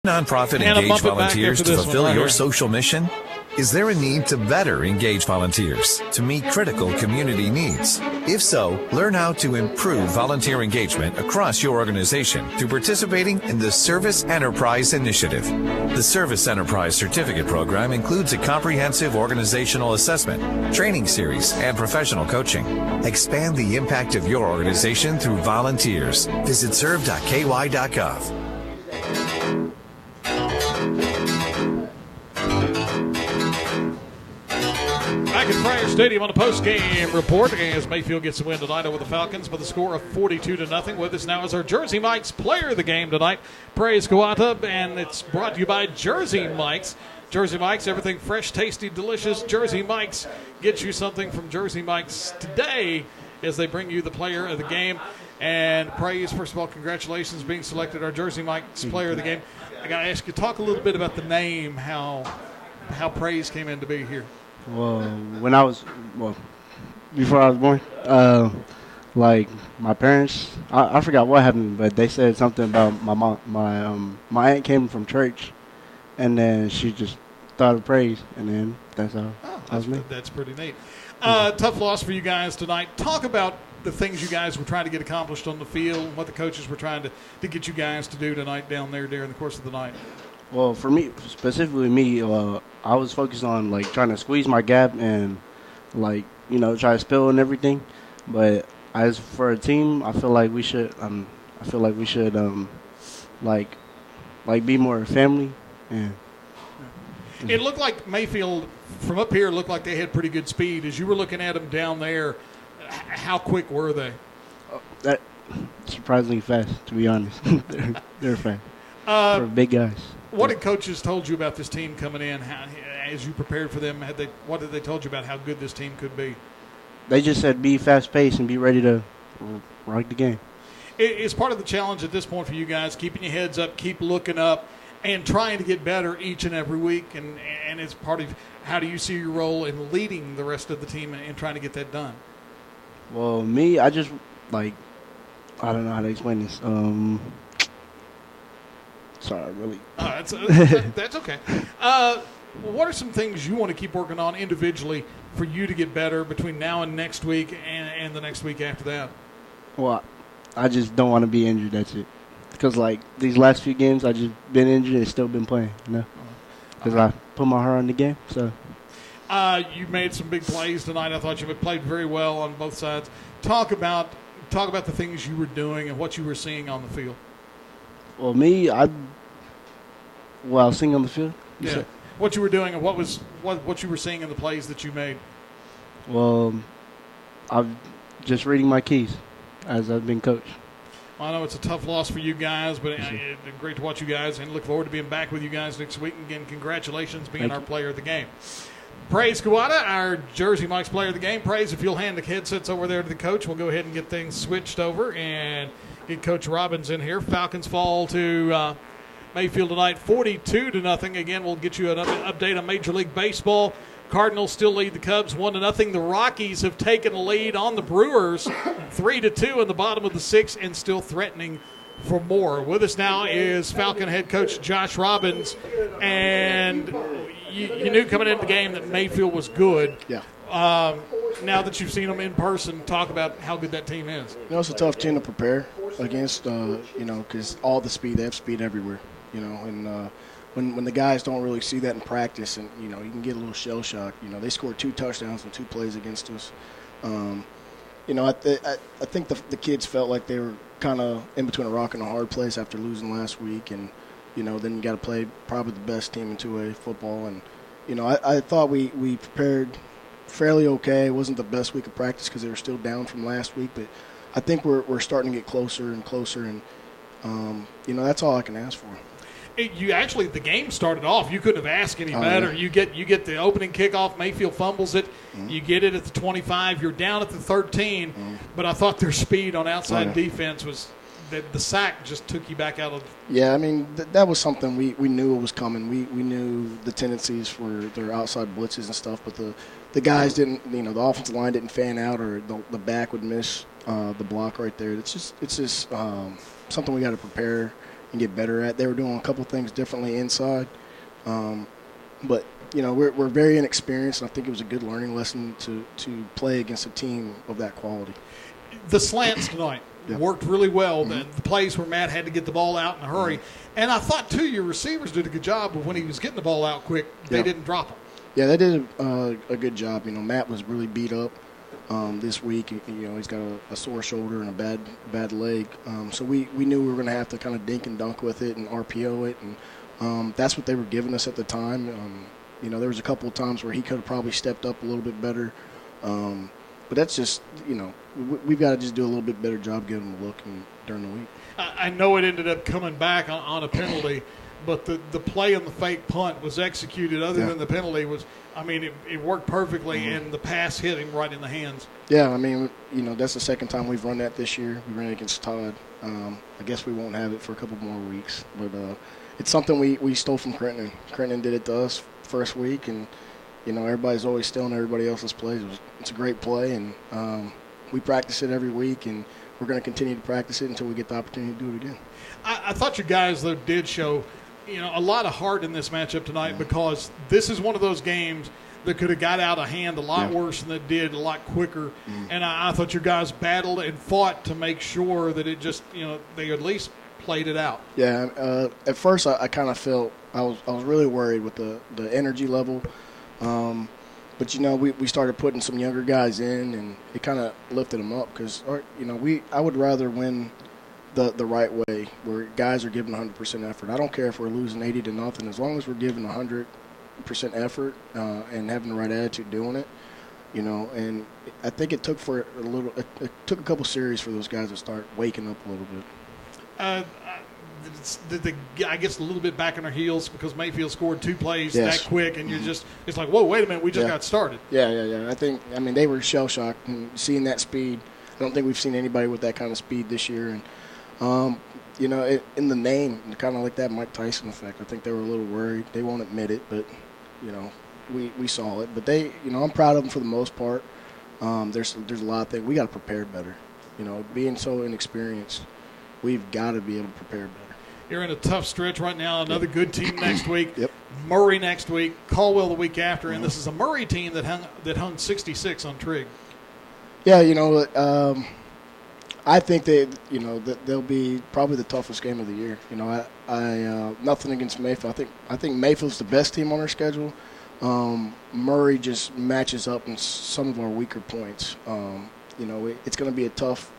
Nonprofit And engage bump it back volunteers into to this one fulfill right your here. social mission? Is there a need to better engage volunteers to meet critical community needs? If so, learn how to improve volunteer engagement across your organization through participating in the Service Enterprise Initiative. The Service Enterprise Certificate Program includes a comprehensive organizational assessment, training series, and professional coaching. Expand the impact of your organization through volunteers. Visit serve.ky.gov. Back at Pryor Stadium on a post-game report as Mayfield gets a win tonight over the Falcons by the score of 42-0. With us now is our Jersey Mike's player of the game tonight, Praise Kawata, and it's brought to you by Jersey Mike's. Jersey Mike's, everything fresh, tasty, delicious. Jersey Mike's, get you something from Jersey Mike's today as they bring you the player of the game. And Praise, first of all, congratulations being selected our Jersey Mike's player of the game. I got to ask you, talk a little bit about the name, how Praise came in to be here. Well, before I was born, like my parents, I forgot what happened, but they said something about my mom. My aunt came from church, and then she just thought of Praise, and then that's how that was me. That's pretty neat. Tough loss for you guys tonight. Talk about the things you guys were trying to get accomplished on the field, and what the coaches were trying to get you guys to do tonight down there during the course of the night. Well, for me, specifically me, I was focused on, like, trying to squeeze my gap and, like, try to spill and everything. But as for a team, I feel like we should, like be more family. And it looked like Mayfield, from up here, looked like they had pretty good speed. As you were looking at them down there, how quick were they? That surprisingly fast, to be honest. they're fast. For big guys. What had coaches told you about this team coming in? As you prepared for them, what did they told you about how good this team could be? They just said be fast-paced and be ready to rock the game. It's part of the challenge at this point for you guys, keeping your heads up, keep looking up, and trying to get better each and every week. And it's part of how do you see your role in leading the rest of the team and trying to get that done? Well, me, I just, I don't know how to explain this. Sorry, really. That's okay. What are some things you want to keep working on individually for you to get better between now and next week and the next week after that? Well, I just don't want to be injured, that's it. Because, these last few games, I just been injured and still been playing, Because I put my heart on the game, so. You made some big plays tonight. I thought you played very well on both sides. Talk about the things you were doing and what you were seeing on the field. Well, me, I was seeing on the field. Yeah, what you were doing and what you were seeing in the plays that you made. Well, I'm just reading my keys as I've been coached. Well, I know it's a tough loss for you guys, but it's great to watch you guys and look forward to being back with you guys next week. And again, congratulations being our player of the game. Praise Kawata, our Jersey Mike's player of the game. Praise, if you'll hand the headsets over there to the coach, we'll go ahead and get things switched over and get Coach Robbins in here. Falcons fall to Mayfield tonight 42-0. Again, we'll get you an update on Major League Baseball. Cardinals still lead the Cubs 1-0. The Rockies have taken a lead on the Brewers 3-2 in the bottom of the sixth and still threatening for more. With us now is Falcon head coach Josh Robbins. And you knew coming into the game that Mayfield was good. Yeah. Now that you've seen them in person, talk about how good that team is. It's a tough team to prepare against, because all the speed, they have speed everywhere, and when the guys don't really see that in practice, and, you can get a little shell shock. They scored 2 touchdowns in 2 plays against us. I think the kids felt like they were kind of in between a rock and a hard place after losing last week, and, then you got to play probably the best team in 2A football. And, I thought we prepared fairly okay. It wasn't the best week of practice because they were still down from last week, but I think we're starting to get closer and closer, and that's all I can ask for. The game started off. You couldn't have asked any better. Yeah. You get the opening kickoff. Mayfield fumbles it. Mm-hmm. You get it at the 25. You're down at the 13. Mm-hmm. But I thought their speed on outside defense was that the sack just took you back out of. Yeah, I mean that was something we knew it was coming. We knew the tendencies for their outside blitzes and stuff, but the guys didn't. The offensive line didn't fan out, or the back would miss the block right there. It's just something we got to prepare get better at. They were doing a couple things differently inside. But, you know, we're very inexperienced, and I think it was a good learning lesson to play against a team of that quality. The slants tonight worked really well. Mm-hmm. The plays where Matt had to get the ball out in a hurry. And I thought, too, your receivers did a good job, but when he was getting the ball out quick, they didn't drop him. Yeah, they did a good job. You know, Matt was really beat up this week. You know, he's got a sore shoulder and a bad leg. So we knew we were going to have to kind of dink and dunk with it and RPO it, and that's what they were giving us at the time. You know, there was a couple of times where he could have probably stepped up a little bit better. But that's just, you know, we've got to just do a little bit better job giving him a look during the week. I know it ended up coming back on a penalty, but the play on the fake punt was executed other than the penalty was, I mean, it worked perfectly, and the pass hit him right in the hands. Yeah, I mean, you know, that's the second time we've run that this year. We ran it against Todd. I guess we won't have it for a couple more weeks. But it's something we stole from Crenton. Crenton did it to us first week, and, you know, everybody's always stealing everybody else's plays. It's a great play, and we practice it every week, and we're going to continue to practice it until we get the opportunity to do it again. I thought you guys, though, did show, you know, a lot of heart in this matchup tonight because this is one of those games that could have got out of hand a lot worse than it did, a lot quicker. And I thought you guys battled and fought to make sure that it just, you know, they at least played it out. Yeah, at first I kind of felt I was really worried with the energy level. But, you know, we started putting some younger guys in, and it kind of lifted them up because, you know, I would rather win the right way where guys are giving 100% effort. I don't care if we're losing 80-0 as long as we're giving 100% effort and having the right attitude doing it, you know. And I think it took it took a couple series for those guys to start waking up a little bit. I guess a little bit back on their heels because Mayfield scored 2 plays that quick, and you're just – it's like, whoa, wait a minute, we just got started. Yeah. I mean, they were shell-shocked, and seeing that speed, I don't think we've seen anybody with that kind of speed this year. And, you know, in the name, kind of like that Mike Tyson effect, I think they were a little worried. They won't admit it, but, you know, we saw it. But they – you know, I'm proud of them for the most part. There's a lot of things. We got to prepare better. You know, being so inexperienced, we've got to be able to prepare better. You're in a tough stretch right now. Another good team next week. Yep. Murray next week. Caldwell the week after. And this is a Murray team that hung 66 on Trigg. Yeah, you know, I think that, you know, that they'll be probably the toughest game of the year. You know, I nothing against Mayfield. I think Mayfield's the best team on our schedule. Murray just matches up in some of our weaker points. You know, it's going to be a tough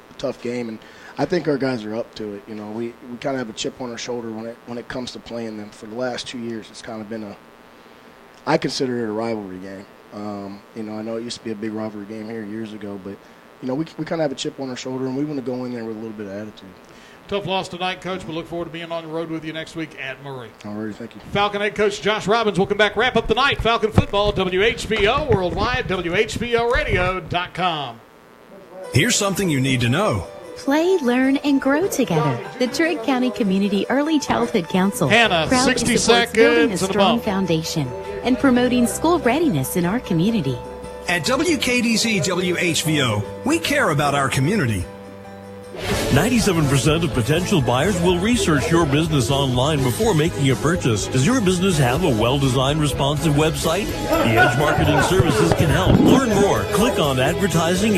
game, and I think our guys are up to it. You know, we kind of have a chip on our shoulder when it comes to playing them. For the last 2 years, it's kind of been I consider it a rivalry game. You know, I know it used to be a big rivalry game here years ago, but, you know, we kind of have a chip on our shoulder, and we want to go in there with a little bit of attitude. Tough loss tonight, Coach. We look forward to being on the road with you next week at Murray. All right, thank you. Falcon head coach Josh Robbins will come back, wrap up the night. Falcon football, WHBO worldwide, WHBOradio.com. Here's something you need to know. Play, learn, and grow together. The Trigg County Community Early Childhood Council Hannah, proudly 60 supports building a seconds and strong above. foundation and promoting school readiness in our community. At WKDC WHVO, we care about our community. 97% of potential buyers will research your business online before making a purchase. Does your business have a well-designed, responsive website? The Edge Marketing Services can help. Learn more. Click on advertising